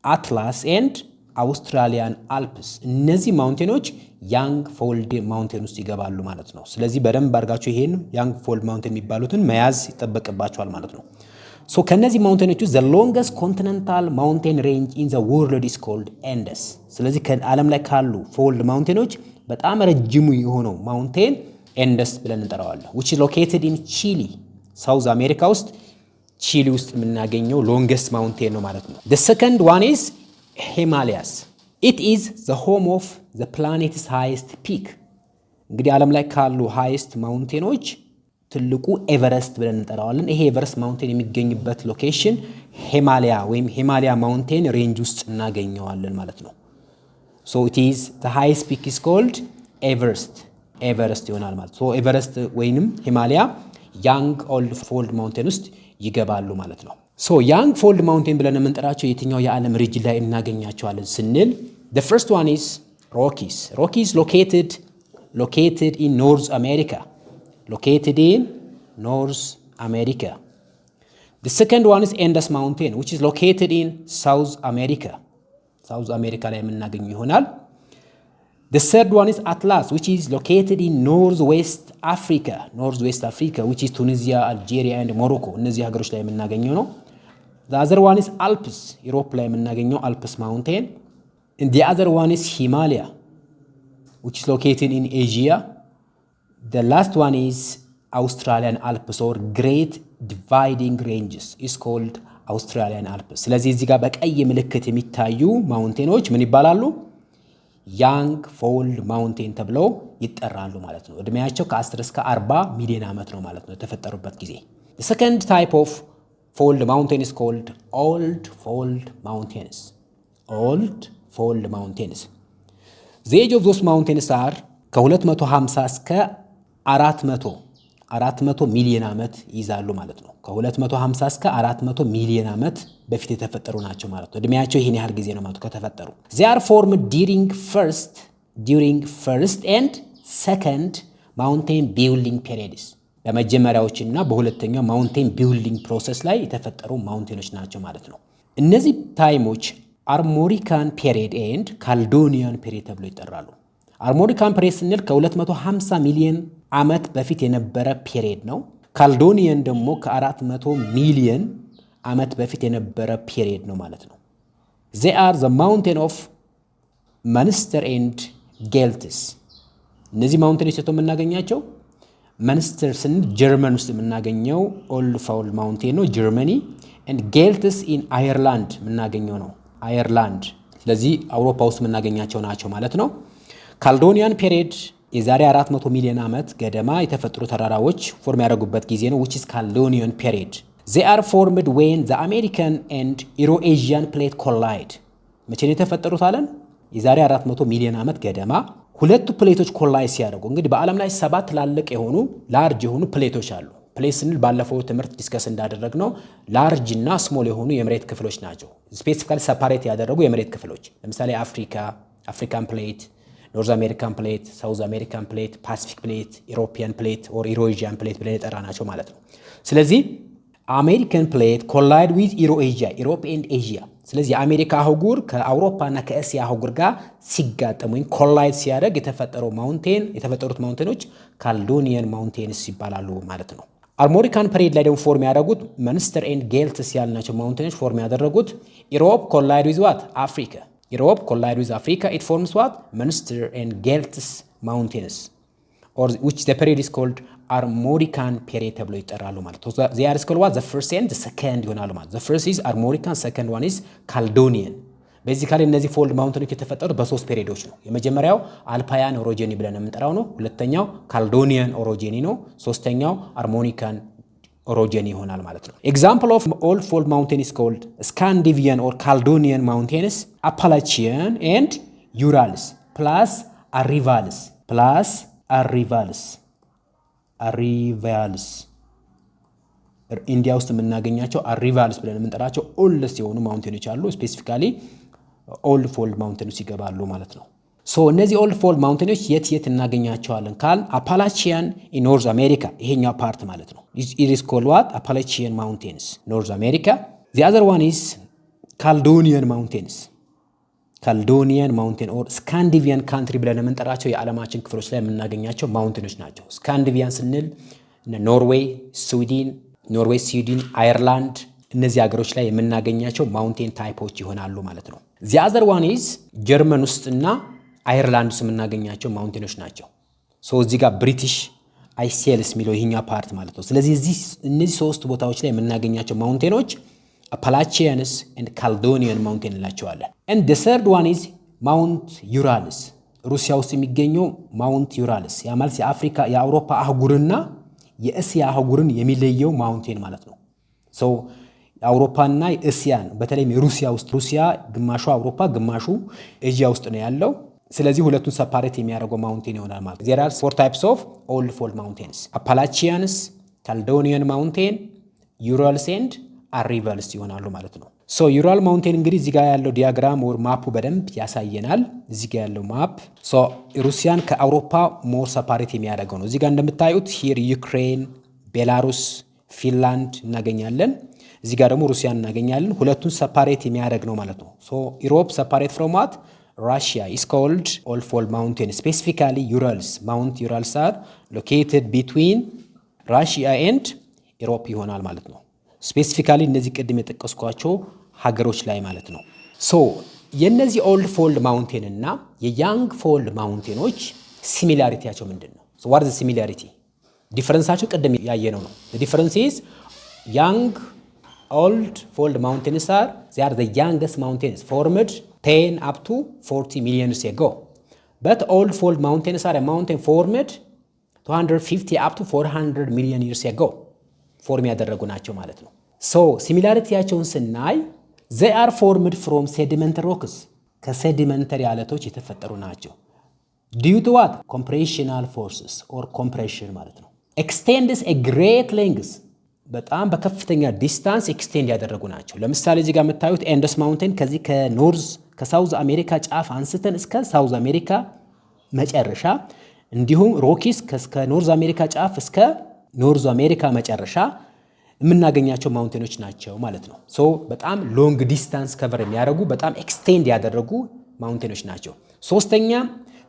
Speaker 1: Atlas and Australian Alps. እነዚህ ማውንቴኖች ያንግ ፎልድ ማውንቴን ውስጥ ይገባሉ ማለት ነው። ስለዚህ በደንብ አድርጋችሁ ይሄን ያንግ ፎልድ ማውንቴን የሚባሉትን መያዝ ይጠበቅባቸዋል ማለት ነው። ሶ ከነዚህ ማውንቴኖች the longest continental mountain range in the world is called Andes. ስለዚህ ከዓለም ላይ ካሉ ፎልድ ማውንቴኖች በጣም ረጅሙ የሆነው ማውንቴን ኤንደስ ብለን እንጠራዋለን። which is located in Chile, ሳውዝ አሜሪካ ውስጥ ቺሊ ውስጥ የምናገኘው ሎንገስት ማውንቴን ነው ማለት ነው። the second one is Himalayas. it is the home of the planet's highest peak. እንግዲህ ዓለም ላይ ካሉ ሃይስት ማውንቴኖች ትልቁ ኤቨረስት ብለን እንጠራዋለን። ይሄ ኤቨረስት ማውንቴን የሚገኝበት ሎኬሽን ሂማሊያ ወይም ሂማሊያ ማውንቴን ሬንጅ ውስጥ እናገኘዋለን ማለት ነው። so it is the highest peak is called ኤቨረስት ይሆናል ማለት ነው። ኤቨረስት ወይንም ሂማሊያ ያንግ ኦልድ ፎልድ ማውንቴን ውስጥ ይገባሉ ማለት ነው። ሶ ያንግ ፎልድ ማውንቴን ብለን የምንጠራቸው የትኛው የዓለም ሪጅን ላይ እናገኛቸዋለን ስንል the first one is Rockies located in North America. The second one is Andes Mountain, which is located in South America ላይ የምናገኘው ይሆናል። The third one is Atlas, which is located in Northwest Africa, which is Tunisia, Algeria and Morocco. እነዚህ ሀገሮች ላይ የምናገኘው ነው። The other one is Alps, ዩሮፕ ላይ የምናገኘው Alps Mountain. And the other one is Himalaya, which is located in Asia. The last one is Australian Alps or Great Dividing Ranges. It's called Australian Alps. ስለዚህ እዚህ ጋር በቀይ ምልክት የሚታዩ ማውንቴኖች ምን ይባላሉ? ያንግ ፎልድ ማውንቴን ተብለው ይጠራሉ ማለት ነው። እድሜያቸው ከ10 እስከ 40 ሚሊዮን ዓመት ነው ማለት ነው የተፈጠሩበት ጊዜ። The second type of fold mountain is called old fold mountains. The age of those mountains are ከ250 እስከ 400 ሚሊዮን ዓመት ይዛሉ ማለት ነው። ከ250 እስከ 400 ሚሊዮን ዓመት በፊት የተፈጠሩ ናቸው ማለት ነው። እድሜያቸው ይሄን ያህል ጊዜ ነው ማለት ከተፈጠሩ። They are formed during first and second mountain building periods በመጀመሪያዎችና በሁለተኛው ማውንቴን ቢልዲንግ ፕሮሰስ ላይ የተፈጠሩ ማውንቴኖች ናቸው ማለት ነው። እነዚህ ታይሞች አርሞሪካን ፔሪድ ኤንድ ካልዶኒያን ፔሪድ ተብሎ ይጠራሉ። አርሞሪካን ፔሪድ ስንል ከ250 ሚሊዮን ዓመት በፊት የነበረ ፔሪድ ነው። ካልዶኒያን ደግሞ ከ400 ሚሊዮን ዓመት በፊት የነበረ ፔሪድ ነው ማለት ነው። They are the mountain of መንስተር ኤንድ ጌልትስ። እነዚህ ማውንቴኖች የት የምናገኛቸው? መንስተር ስንል ጀርመን ውስጥ የምናገኘው ኦልድ ፋውል ማውንቴን ነው ጀርመኒ። ኤንድ ጌልትስ ኢን አየርላንድ የምናገኘው ነው አየርላንድ። ስለዚህ አውሮፓ ውስጥ የምናገኛቸው ናቸው ማለት ነው። ካልዶኒያን ፔሪድ የዛሬ 400 ሚሊዮን ዓመት ገደማ የተፈጠሩ ተራራዎች ፎርም ያደረጉበት ጊዜ ነው which is Caledonian period. They are formed when the American and Eurasian plate collide. መቼ ነው የተፈጠሩት አለን? የዛሬ 400 ሚሊዮን ዓመት ገደማ ሁለቱ ፕሌቶች ኮላይድ ሲያደርጉ። እንግዲህ በዓለም ላይ 7 ትላልቅ የሆኑ ላርጅ የሆኑ ፕሌቶች አሉ። ፕሌት ስንል ባለፈው ትምህርት ዲስከስ እንዳደረግነው ላርጅ እና ስሞል የሆኑ የመሬት ክፍሎች ናቸው። ስፔሲፊካሊ ሰፓሬት ያደረጉ የመሬት ክፍሎች ለምሳሌ አፍሪካን ፕሌት፣ ኖርዝ አሜሪካን ፕሌት፣ ሳውዝ አሜሪካን ፕሌት፣ ፓሲፊክ ፕሌት፣ ኢሮፒያን ፕሌት ኦር ኢሮኤዥያን ፕሌት ብለን የጠራናቸው ማለት ነው። ስለዚህ አሜሪካን ፕሌት ኮላይድ ዊዝ ኢሮፕ ኤንድ ኤዥያ። ስለዚህ የአሜሪካ አህጉር ከአውሮፓና ከእስያ አህጉር ጋር ሲጋጠም ወይም ኮላይድ ሲያደርግ የተፈጠሩት ማውንቴኖች ካልዶኒያን ማውንቴንስ ይባላሉ ማለት ነው። አርሞሪካን ፔሪድ ላይ ደግሞ ፎርም ያደረጉት መንስተር ኤንድ ጌልትስ ያልናቸው ማውንቴኖች ፎርም ያደረጉት ኢሮፕ ኮላይድ ዊዝ ዋት አፍሪካ። ኢሮፕ ኮላይድ ዊዝ አፍሪካ ኢት ፎርምስ ዋት መንስተር ኤንድ ጌልትስ ማውንቴንስ or which the period is called Armorican period ተብሎ ይጠራሉ ማለት ነው። they are called what the first and the second ይሆናሉ ማለት the first is Armorican, second one is Caledonian. ቤዚካሊ እነዚህ ፎልድ ማውንቴኖች የተፈጠሩት በሶስት ፔሪዶች ነው። የመጀመሪያው አልፓያን ኦሮጂኒ ብለን የምንጠራው ነው። ሁለተኛው ካልዶኒያን ኦሮጂኒ ነው። ሶስተኛው አርሞኒካን ኦሮጂኒ ይሆናል ማለት ነው። example of old fold mountain is called Scandinavian or Caledonian mountains, Appalachian and Urals plus Arrivals ኢንዲያ ውስጥ የምናገኛቸው አሪቫልስ ብለን የምንጠራቸው ኦልድስ የሆኑ ማውንቴኖች አሉ። ስፔሲፊካሊ ኦልድ ፎልድ ማውንቴኖች ይገባሉ ማለት ነው። ሶ እነዚህ ኦልድ ፎልድ ማውንቴኖች የት እናገኛቸዋለን ካል አፓላቺያን ኢን ኖርዝ አሜሪካ፣ ይሄኛው ፓርት ማለት ነው። ኢት ኢዝ ኮልድ ዋት አፓላቺያን ማውንቴንስ ኖርዝ አሜሪካ። ዘ አዘር ዋን ኢዝ ካልዶኒያን ማውንቴንስ ካልዶኒያን ማውንቴን ኦር ስካንዲቪያን ካንትሪ ብለን የምንጠራቸው የዓለማችን ክፍሎች ላይ የምናገኛቸው ማውንቴኖች ናቸው። ስካንዲቪያን ስንል ኖርዌይ፣ ስዊድን፣ አየርላንድ እነዚህ ሀገሮች ላይ የምናገኛቸው ማውንቴን ታይፖች ይሆናሉ ማለት ነው። ዚ አዘር ዋን ኢዝ ጀርመን ውስጥና አየርላንድ ውስጥ የምናገኛቸው ማውንቴኖች ናቸው። ሶ እዚህ ጋር ብሪቲሽ አይሴልስ የሚለው ይሄኛው ፓርት ማለት ነው። ስለዚህ እነዚህ ሶስት ቦታዎች ላይ የምናገኛቸው ማውንቴኖች Appalachians and Caledonian mountain እንላቸዋለን። and the third one is Mount Urals ሩሲያ ውስጥ የሚገኘው ማውንት ዩራልስ ያ ማለት የአውሮፓ አህጉርና የእስያ አህጉርን የሚለየው ማውንቴን ማለት ነው። ሶ የአውሮፓና የእስያን በተለይም ሩሲያ ግማሹ አውሮፓ ግማሹ ኤዥያ ውስጥ ነው ያለው። ስለዚህ ሁለቱን ሰፓሬት የሚያደርገው ማውንቴን ይሆናል ማለት ነው። there are 4 types of old fold mountains, Appalachians, Caledonian mountain, Urals and Arrivals ይሆናሉ ማለት ነው። ሶ ዩራል ማውንቴን እንግዲህ እዚህ ጋር ያለው ዲያግራም ወር ማፑ በደንብ ያሳየናል። እዚህ ጋር ያለው ማፕ ሶ ሩሲያን ከአውሮፓ ሞር ሰፓሬት የሚያደርገው ነው። እዚህ ጋር እንደምታዩት ሂር ዩክሬን፣ ቤላሩስ፣ ፊንላንድ እናገኛለን። እዚህ ጋር ደግሞ ሩሲያን እናገኛለን። ሁለቱን ሰፓሬት የሚያደርግ ነው ማለት ነው። ሶ ዩሮፕ ሰፓሬት ፍሮም ዋት Russia is called old fold mountain, specifically Urals. Mount Urals are located between Russia and Europe ይሆናል ማለት ነው። ስፔሲፊካሊ እነዚህ ቅድም የጠቀስኳቸው ሀገሮች ላይ ማለት ነው። ሶ የነዚህ ኦልድ ፎልድ ማውንቴን እና የያንግ ፎልድ ማውንቴኖች ሲሚላሪቲያቸው ምንድን ነው? ሶ ዋት ኢዝ ሲሚላሪቲ? ዲፈረንሳቸው ቅድም ያየነው ነው። the difference is young old fold mountains they are the youngest mountains formed 10 up to 40 million years ago, but old fold mountains are a mountain formed 250 up to 400 million years ago ፎርም ያደረጉ ናቸው ማለት ነው። ሶ ሲሚላሪቲያቸውን ስናይ they are formed from sedimentary rocks ከሴዲመንተሪ አለቶች የተፈጠሩ ናቸው። due to what? compressional forces or compression ማለት ነው። extends a great length በጣም በከፍተኛ ዲስታንስ ኤክስቴንድ ያደረጉ ናቸው። ለምሳሌ እዚህ ጋር የምታዩት ኤንደስ ማውንቴን ከዚህ ከሳውዝ አሜሪካ ጫፍ አንስተን እስከ ሳውዝ አሜሪካ መጨረሻ እንዲሁም ሮኪስ ከኖርዝ አሜሪካ ጫፍ እስከ ኖርዝ አሜሪካ መጨረሻ የምናገኛቸው ማውንቴኖች ናቸው ማለት ነው። ሶ በጣም ሎንግ ዲስታንስ ከቨር የሚያደርጉ በጣም ኤክስቴንድ ያደረጉ ማውንቴኖች ናቸው። ሶስተኛ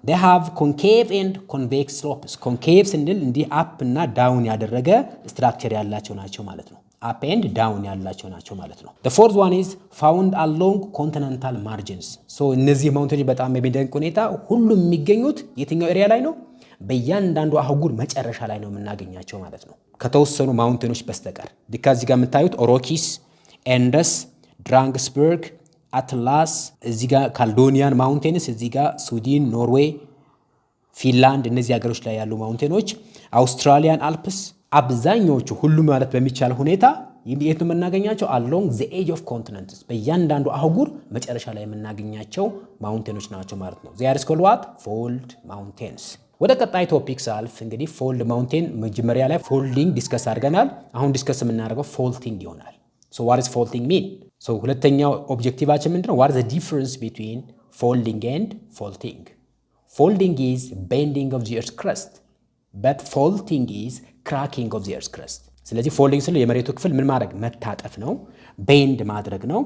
Speaker 1: they have concave and convex slopes concave ስንል እንዲህ አፕ እና ዳውን ያደረገ ስትራክቸር ያላቸው ናቸው ማለት ነው። አፕ ኤንድ ዳውን ያላቸው ናቸው ማለት ነው። the fourth one is found along continental margins so እነዚህ ማውንቴኖች በጣም በሚደንቅ ሁኔታ ሁሉም የሚገኙት የትኛው ኤሪያ ላይ ነው? በእያንዳንዱ አህጉር መጨረሻ ላይ ነው የምናገኛቸው ማለት ነው ከተወሰኑ ማውንቴኖች በስተቀር። እዚህ ጋር የምታዩት ሮኪስ፣ ኤንደስ፣ ድራንግስበርግ፣ አትላስ፣ እዚህ ጋር ካልዶኒያን ማውንቴንስ፣ እዚህ ጋር ስዊድን፣ ኖርዌይ፣ ፊንላንድ እነዚህ ሀገሮች ላይ ያሉ ማውንቴኖች፣ አውስትራሊያን አልፕስ አብዛኞቹ ሁሉም ማለት በሚቻል ሁኔታ የት የምናገኛቸው along the edge of continents በእያንዳንዱ አህጉር መጨረሻ ላይ የምናገኛቸው ማውንቴኖች ናቸው ማለት ነው። they are called what? fold mountains። ወደ ቀጣይ ቶፒክ ሳልፍ እንግዲህ ፎልድ ማውንቴን መጀመሪያ ላይ ፎልዲንግ ዲስከስ አድርገናል። አሁን ዲስከስ የምናደርገው ፎልቲንግ ይሆናል። so what is folding mean? so ሁለተኛው ኦብጀክቲቫችን ምንድነው? what is the difference between folding and faulting? folding is bending of the earth's crust but faulting is cracking of the earth's crust። ስለዚህ ፎልዲንግ ስንል የመሬቱ ክፍል ምን ማድረግ መታጠፍ ነው፣ ቤንድ ማድረግ ነው።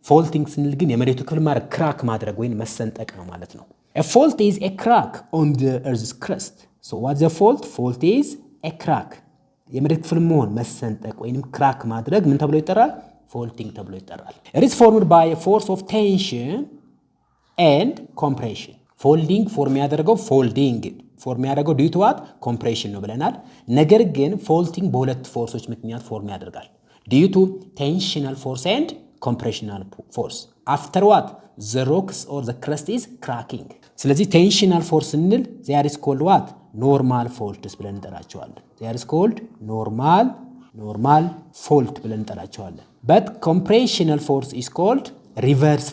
Speaker 1: ፎልቲንግ ስንል ግን የመሬቱ ክፍል ማድረግ ክራክ ማድረግ ወይም መሰንጠቅ ነው ማለት ነው። a fault is a crack on the earth's crust so what's the fault? fault is a crack የመሬት ክፍል መሆን መሰንጠቅ ወይም ክራክ ማድረግ ምን ተብሎ ይጠራል? ፎልቲንግ ተብሎ ይጠራል። it is formed by a force of tension and compression ፎልዲንግ ፎርም ያደርገው due to what? compression ነው ብለናል። ነገር ግን ፎልቲንግ በሁለት ፎርሶች ምክንያት ፎርም ያደርጋል due to tensional force and compressional force after what? the rocks or the crust is cracking። ስለዚህ tensional force ስንል there is called what? normal faults ብለን እንጠራቸዋለን። there is called normal fault ብለን እንጠራቸዋለን። but compressional force is called reverse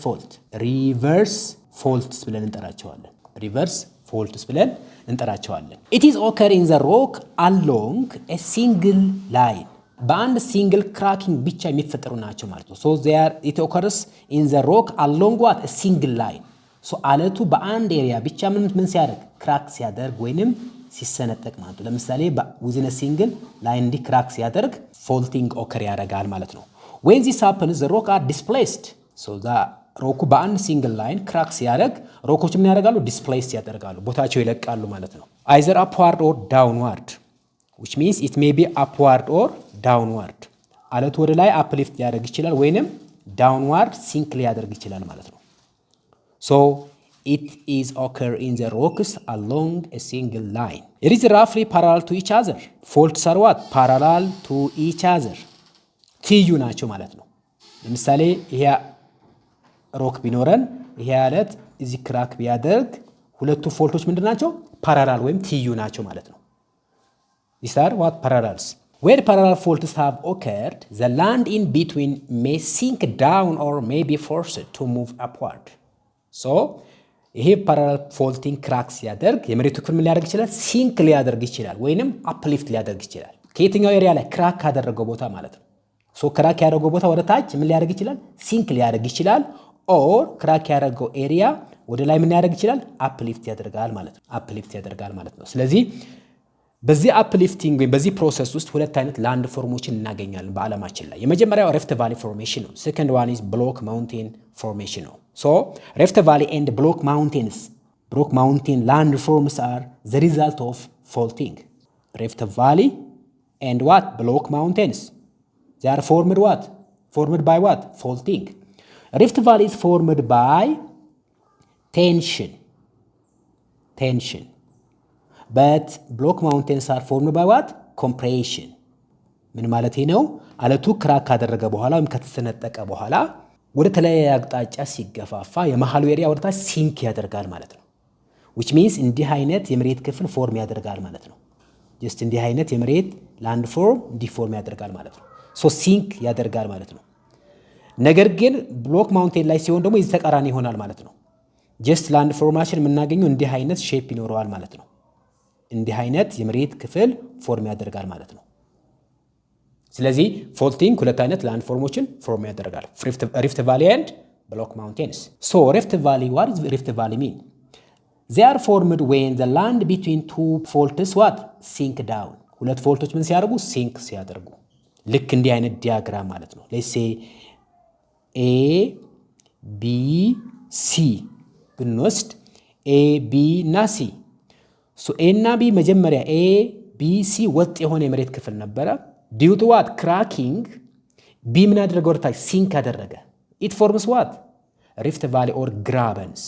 Speaker 1: faults ብለን እንጠራቸዋለን። reverse faults ብለን እንጠራቸዋለን። it is occur in the rock along a single line በአንድ ሲንግል ክራኪንግ ብቻ የሚፈጠሩ ናቸው ማለት ነው። so it occurs in the rock along what? a single line so አለቱ በአንድ ኤሪያ ብቻ ምን ሲያደርግ ክራክ ሲያደርግ ወይንም ሲሰነጠቅ ማለት ነው። ለምሳሌ within a single line እንዲህ ክራክ ሲያደርግ ፎልቲንግ ኦከር ያደርጋል ማለት ነው። when this happens the rock are displaced so ሮኩ በአንድ ሲንግል ላይን ክራክ ሲያደርግ ሮኮች ምን ያደርጋሉ? ዲስፕሌስ ያደርጋሉ፣ ቦታቸው ይለቃሉ ማለት ነው። either upward or downward which means it may be upward or downward አለቱ ወደ ላይ አፕሊፍት ሊያደርግ ይችላል ወይንም ዳውንዋርድ ሲንክ ሊያደርግ ይችላል ማለት ነው። so it is occur in the rocks along a single line it is roughly parallel to each other faults are what? parallel to each other ትይዩ ናቸው ማለት ነው። ለምሳሌ ይሄ ሮክ ቢኖረን ይሄ አለት እዚህ ክራክ ቢያደርግ ሁለቱ ፎልቶች ምንድናቸው? ፓራላል ወይም ትይዩ ናቸው ማለት ነው። these are what? parallels where parallel faults have occurred the land in between may sink down or may be forced to move upward so ይሄ ፓራላል ፎልቲንግ ክራክ ሲያደርግ የመሬቱ ክፍል ምን ሊያደርግ ይችላል? ሲንክ ሊያደርግ ይችላል ወይንም አፕሊፍት ሊያደርግ ይችላል ከየትኛው ኤሪያ ላይ? ክራክ ካደረገው ቦታ ማለት ነው። so ክራክ ያደረገው ቦታ ወደ ታች ምን ሊያደርግ ይችላል? ሲንክ ሊያደርግ ይችላል ኦር ክራክ ያደረገው ኤሪያ ወደ ላይ ምን ያደርግ ይችላል? አፕሊፍት ያደርጋል ማለት ነው። ስለዚህ በዚህ አፕሊፍቲንግ ወይም በዚህ ፕሮሰስ ውስጥ ሁለት አይነት ላንድ ፎርሞችን እናገኛለን በአለማችን ላይ። የመጀመሪያው ሪፍት ቫሊ ፎርሜሽን ነው። ሴኮንድ ዋን ኢዝ ብሎክ ማውንቴን ፎርሜሽን ነው። ሶ ሪፍት ቫሊ ኤንድ ብሎክ ማውንቴን ላንድ ፎርምስ አር ዘ ሪዛልት ኦፍ ፎልቲንግ። ሪፍት ቫሊ ኤንድ ዋት? ብሎክ ማውንቴንስ they are formed by what? faulting. Rift Valley is formed by tension but block mountains are formed by what? compression. ምን ማለት ነው? አለቱ ክራክ ካደረገ በኋላ ወይም ከተሰነጠቀ በኋላ ወደ ተለያየ አቅጣጫ ሲገፋፋ የመሃሉ ኤሪያ ወደ ታች ሲንክ ያደርጋል ማለት ነው። which means እንዲህ አይነት የመሬት ክፍል ፎርም ያደርጋል ማለት ነው። just እንዲህ አይነት የመሬት ላንድ ፎርም ዲፎርም ያደርጋል ማለት ነው። so ሲንክ ያደርጋል ማለት ነው። ነገር ግን ብሎክ ማውንቴን ላይ ሲሆን ደግሞ የዚህ ተቃራኒ ይሆናል ማለት ነው። ጀስት ላንድ ፎርሜሽን የምናገኘው እንዲህ አይነት ሼፕ ይኖረዋል ማለት ነው። እንዲህ አይነት የመሬት ክፍል ፎርም ያደርጋል ማለት ነው። ስለዚህ ፎልቲንግ ሁለት አይነት ላንድ ፎርሞችን ፎርም ያደርጋል፣ ሪፍት ቫሊ ኤንድ ብሎክ ማውንቴንስ። ሶ ሪፍት ቫሊ what does rift valley mean? They are formed when the land between two faults what sink down. ሁለት ፎልቶች ምን ሲያደርጉ ሲንክ ሲያደርጉ፣ ልክ እንዲህ አይነት ዲያግራም ማለት ነው። ሌትስ ሴ ኤ ቢ ሲ ብንወስድ ኤ ቢ እና ሲ ሶ ኤ እና ቢ መጀመሪያ ኤ ቢ ሲ ወጥ የሆነ የመሬት ክፍል ነበረ። ዲው ቱ ዋት ክራኪንግ ቢ ምን አደረገ? ወደታች ሲንክ አደረገ። ኢት ፎርምስ ዋት ሪፍት ቫሊ ኦር ግራበንስ።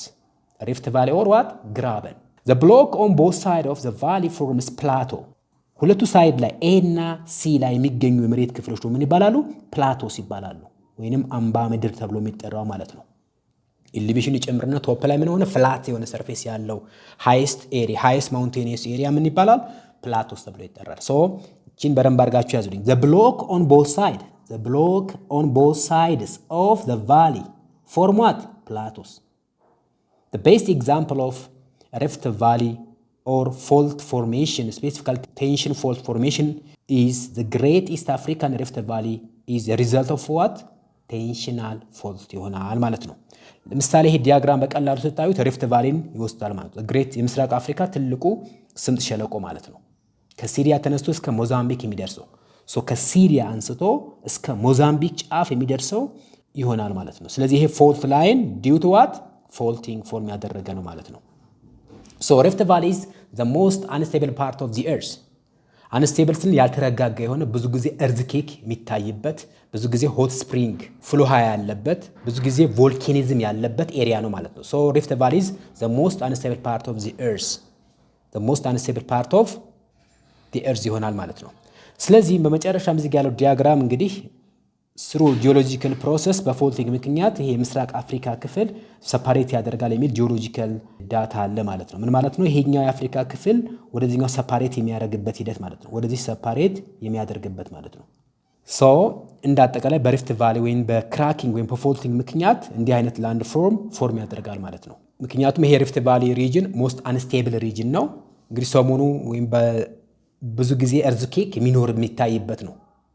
Speaker 1: ሪፍት ቫሊ ኦር ዋት ግራበን። ዘ ብሎክ ኦን ቦዝ ሳይድ ኦፍ ዘ ቫሊ ፎርምስ ፕላቶ። ሁለቱ ሳይድ ላይ ኤ እና ሲ ላይ የሚገኙ የመሬት ክፍሎች ምን ይባላሉ? ፕላቶስ ይባላሉ፣ ወይንም አምባ ምድር ተብሎ የሚጠራው ማለት ነው። ኢሊቬሽን ይጨምርና ቶፕ ላይ ምን ሆነ? ፍላት የሆነ ሰርፌስ ያለው ሃይስት ኤሪያ ሃይስት ማውንቴኒየስ ኤሪያ ምን ይባላል? ፕላቶስ ተብሎ ይጠራል። ሶ እቺን በደንብ አድርጋችሁ ያዙልኝ። ዘ ብሎክ ኦን ቦዝ ሳይድ ዘ ብሎክ ኦን ቦዝ ሳይድስ ኦፍ ዘ ቫሊ ፎርም ዋት ፕላቶስ። ዘ ቤስት ኤግዛምፕል ኦፍ ሪፍት ቫሊ or fault formation, specifically tension fault formation, is the Great East African Rift Valley is the result of what? ቴንሽናል ፎልት ይሆናል ማለት ነው። ለምሳሌ ይሄ ዲያግራም በቀላሉ ስታዩት ሪፍት ቫሊን ይወስዳል ማለት ነው። ግሬት የምስራቅ አፍሪካ ትልቁ ስምጥ ሸለቆ ማለት ነው። ከሲሪያ ተነስቶ እስከ ሞዛምቢክ የሚደርሰው ከሲሪያ አንስቶ እስከ ሞዛምቢክ ጫፍ የሚደርሰው ይሆናል ማለት ነው። ስለዚህ ይሄ ፎልት ላይን ዲው ቱ ዋት ፎልቲንግ ፎርም ያደረገ ነው ማለት ነው። So Rift Valley is the most unstable part of the earth. አንስቴብል ስንል ያልተረጋጋ የሆነ ብዙ ጊዜ እርዝኬክ የሚታይበት፣ ብዙ ጊዜ ሆት ስፕሪንግ ፍሉሃ ያለበት፣ ብዙ ጊዜ ቮልካኒዝም ያለበት ኤሪያ ነው ማለት ነው። So Rift Valley is the most unstable part of the earth. The most unstable part of the earth ይሆናል ማለት ነው። ስለዚህ በመጨረሻም እዚህ ያለው ዲያግራም እንግዲህ ስሩ ጂኦሎጂካል ፕሮሰስ በፎልቲንግ ምክንያት ይሄ ምስራቅ አፍሪካ ክፍል ሰፓሬት ያደርጋል የሚል ጂኦሎጂካል ዳታ አለ ማለት ነው። ምን ማለት ነው? ይሄኛው የአፍሪካ ክፍል ወደዚህኛው ሰፓሬት የሚያደርግበት ሂደት ማለት ነው። ወደዚህ ሰፓሬት የሚያደርግበት ማለት ነው። ሶ እንዳጠቃላይ በሪፍት ቫሊ ወይም በክራኪንግ ወይም በፎልቲንግ ምክንያት እንዲህ አይነት ላንድ ፎርም ያደርጋል ማለት ነው። ምክንያቱም ይሄ ሪፍት ቫሊ ሪጅን ሞስት አንስቴብል ሪጅን ነው። እንግዲህ ሰሞኑ ወይም ብዙ ጊዜ እርዝኬክ የሚታይበት ነው።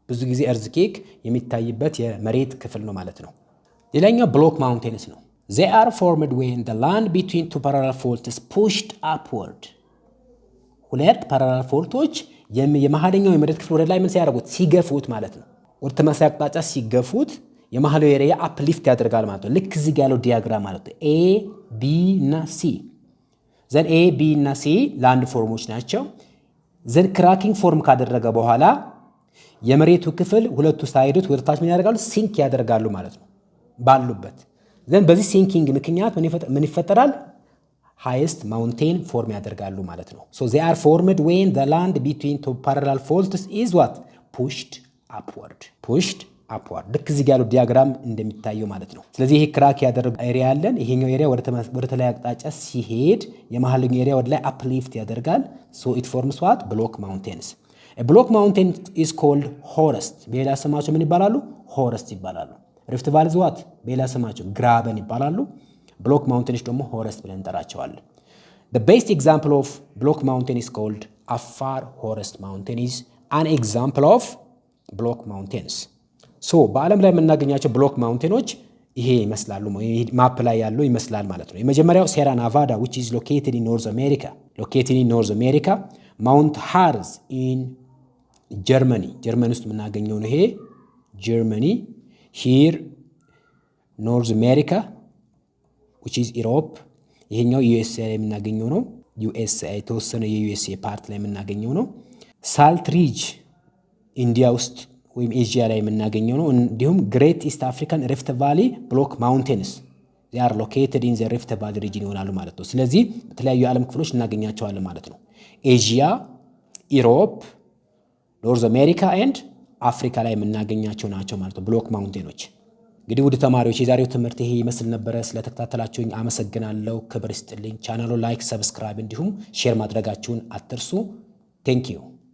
Speaker 1: ብዙ ጊዜ እርዝኬክ የሚታይበት የመሬት ክፍል ነው ማለት ነው። ሌላኛው ብሎክ ማውንቴንስ ነው። They are formed when the land between two parallel faults is pushed upward. ሁለት ፓራላል ፎልቶች የመሃለኛው የመሬት ክፍል ወደ ላይ ምን ሲያደርጉት? ሲገፉት ማለት ነው። ወደ ተመሳሳይ አቅጣጫ ሲገፉት የመሃሉ ኤሪያ አፕሊፍት ያደርጋል ማለት ነው። ልክ እዚህ ያለው ዲያግራም ማለት ነው። ኤ ቢ እና ሲ ዘን ኤ ቢ እና ሲ ላንድ ፎርሞች ናቸው። ዘን ክራኪንግ ፎርም ካደረገ በኋላ የመሬቱ ክፍል ሁለቱ ሳይዶች ወደ ታች ምን ያደርጋሉ? ሲንክ ያደርጋሉ ማለት ነው ባሉበት። ዘን በዚህ ሲንኪንግ ምክንያት ምን ይፈጠራል? ሃይስት ማውንቴን ፎርም ያደርጋሉ ማለት ነው። So they are formed when the land between two parallel faults is what? pushed upward. pushed upward. ልክ እዚህ ያለው ዲያግራም እንደሚታየው ማለት ነው። ስለዚህ ይሄ ክራክ ያደረገ ኤሪያ አለን። ይሄኛው ኤሪያ ወደ ተለያየ አቅጣጫ ሲሄድ የመሃለኛው ኤሪያ ወደ ላይ አፕሊፍት ያደርጋል። So it forms what? block mountains. A block mountain is called horst. በሌላ ስማቸው ምን ይባላሉ? horst ይባላሉ። ሪፍት ቫሊ ዋት? በሌላ ስማቸው ግራበን ይባላሉ። ብሎክ ማውንቴንስ ደግሞ horst ብለን እንጠራቸዋለን። The best example of block mountain is called Afar horst mountain is an example of block mountains. So በዓለም ላይ የምናገኛቸው ብሎክ ማውንቴኖች ይሄ ይመስላሉ። ማፕ ላይ ያለው ይመስላል ማለት ነው። የመጀመሪያው ሴራ ናቫዳ which is located in North America. Located in North America. Mount Harz in ጀርመኒ ውስጥ የምናገኘው ነው። ይሄ ጀርመኒ ሂር ኖርዝ አሜሪካ which is Europe። ይሄኛው ዩኤስኤ ላይ የምናገኘው ነው። ዩኤስኤ የተወሰነ የዩኤስኤ ፓርት ላይ የምናገኘው ነው። ሳልት ሪጅ ኢንዲያ ውስጥ ወይም ኤዥያ ላይ የምናገኘው ነው። እንዲሁም ግሬት ኢስት አፍሪካን ሪፍት ቫሊ ብሎክ ማውንቴንስ they are located in the rift valley region ይሆናሉ ማለት ነው። ስለዚህ በተለያዩ የዓለም ክፍሎች እናገኛቸዋለን ማለት ነው። ኤዥያ፣ ኢሮፕ፣ ኖርዝ አሜሪካ ኤንድ አፍሪካ ላይ የምናገኛቸው ናቸው ማለት ነው ብሎክ ማውንቴኖች። እንግዲህ ውድ ተማሪዎች የዛሬው ትምህርት ይሄ ይመስል ነበረ። ስለተከታተላችሁኝ አመሰግናለሁ። ክብር ይስጥልኝ። ቻናሉ ላይክ፣ ሰብስክራይብ እንዲሁም ሼር ማድረጋችሁን አትርሱ። ቴንክ ዩ